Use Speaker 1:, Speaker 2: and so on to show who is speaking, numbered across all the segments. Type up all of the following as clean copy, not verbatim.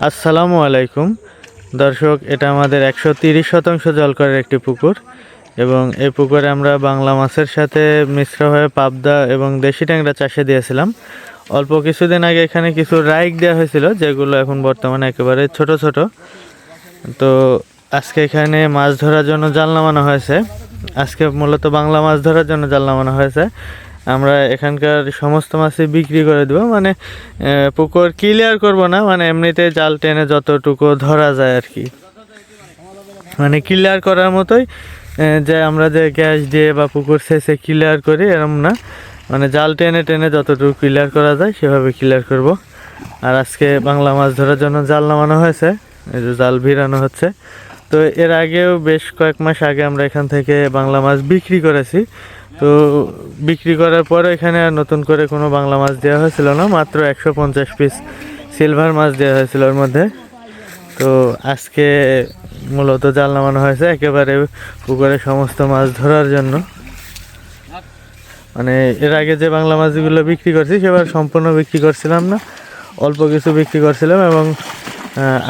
Speaker 1: আসসালামু আলাইকুম দর্শক, এটা আমাদের 130% জলকরের একটি পুকুর এবং এই পুকুরে আমরা বাংলা মাছের সাথে মিশ্রভাবে পাবদা এবং দেশি ট্যাংরা চাষে দিয়েছিলাম। অল্প কিছুদিন আগে এখানে কিছু রাইক দেওয়া হয়েছিল, যেগুলো এখন বর্তমানে একেবারে ছোট ছোট। তো আজকে এখানে মাছ ধরার জন্য জাল নামানো হয়েছে। আজকে মূলত বাংলা মাছ ধরার জন্য জাল নামানো হয়েছে। আমরা এখানকার সমস্ত মাছই বিক্রি করে দেবো, মানে পুকুর ক্লিয়ার করব না, মানে এমনিতে জাল টেনে যতটুকু ধরা যায় আর কি, মানে ক্লিয়ার করার মতোই। যে আমরা যে গ্যাস দিয়ে বা পুকুর শেষে ক্লিয়ার করি এরম না, মানে জাল টেনে টেনে যতটুকু ক্লিয়ার করা যায় সেভাবে ক্লিয়ার করব। আর আজকে বাংলা মাছ ধরার জন্য জাল নামানো হয়েছে, এই যে জাল ভিড়ানো হচ্ছে। তো এর আগেও বেশ কয়েক মাস আগে আমরা এখান থেকে বাংলা মাছ বিক্রি করেছি। তো বিক্রি করার পরে এখানে আর নতুন করে কোনো বাংলা মাছ দেওয়া হয়েছিল না, মাত্র 150 পিস সিলভার মাছ দেওয়া হয়েছিল ওর মধ্যে। তো আজকে মূলত জাল নামানো হয়েছে একেবারে পুকুরে সমস্ত মাছ ধরার জন্য। মানে এর আগে যে বাংলা মাছগুলো বিক্রি করছি সেবার সম্পূর্ণ বিক্রি করছিলাম না, অল্প কিছু বিক্রি করছিলাম এবং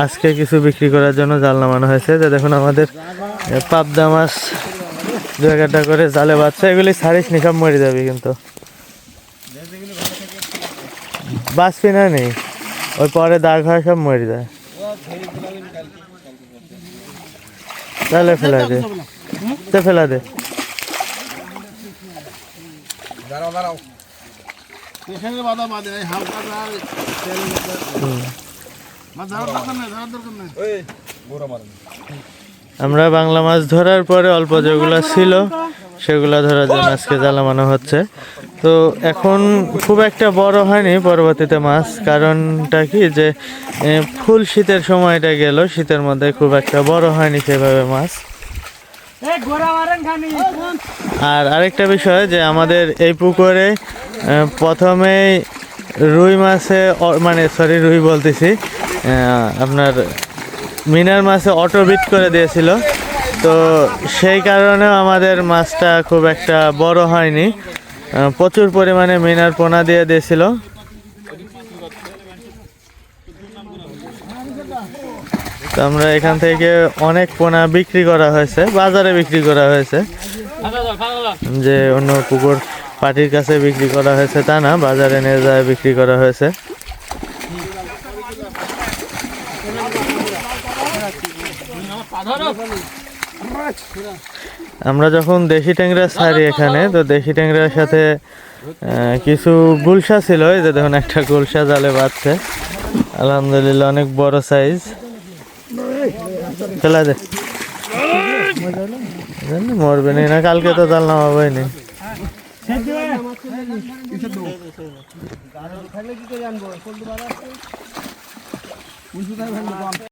Speaker 1: আজকে কিছু বিক্রি করার জন্য জাল নামানো হয়েছে। যে দেখুন আমাদের পাবদা মাছ জায়গাটা করে জালে বাচ্চা, এগুলি ছাড়িস নি, সব মরে যাবে কিন্তু বাঁচবি না নেই, ওই পরে দাগ হয় সব মরে যায়। তাহলে ফেলা দে, ফেলা দে। আমরা বাংলা মাছ ধরার পরে অল্প যেগুলো ছিল সেগুলো ধরার জন্য আজকে জ্বালানো হচ্ছে। তো এখন খুব একটা বড় হয়নি পরবর্তীতে মাছ, কারণটা কি যে ফুল শীতের সময়টা গেল, শীতের মধ্যে খুব একটা বড় হয়নি সেভাবে মাছ। আর আরেকটা বিষয় যে আমাদের এই পুকুরে প্রথমেই রুই মাছে, মানে সরি রুই বলতেছি, আপনার মিনার মাছে অটোবিট করে দিয়েছিল। তো সেই কারণেও আমাদের মাছটা খুব একটা বড় হয়নি, প্রচুর পরিমাণে মিনার পোনা দিয়ে দিয়েছিল। তো আমরা এখান থেকে অনেক পোনা বিক্রি করা হয়েছে, বাজারে বিক্রি করা হয়েছে, যে অন্য পুকুর পার্টির কাছে বিক্রি করা হয়েছে তা না, বাজারে নিয়ে যায় বিক্রি করা হয়েছে। আমরা যখন দেশি ট্যাংরা ছাড়ি এখানে, তো দেশি ট্যাংরার সাথে কিছু গুলশা ছিল, এই যে দেখুন একটা গুলশা জালে বাঁধছে, আলহামদুলিল্লাহ অনেক বড় সাইজ। ফেলা দে, মরবে না, কালকে তো জাল নামাবই নি।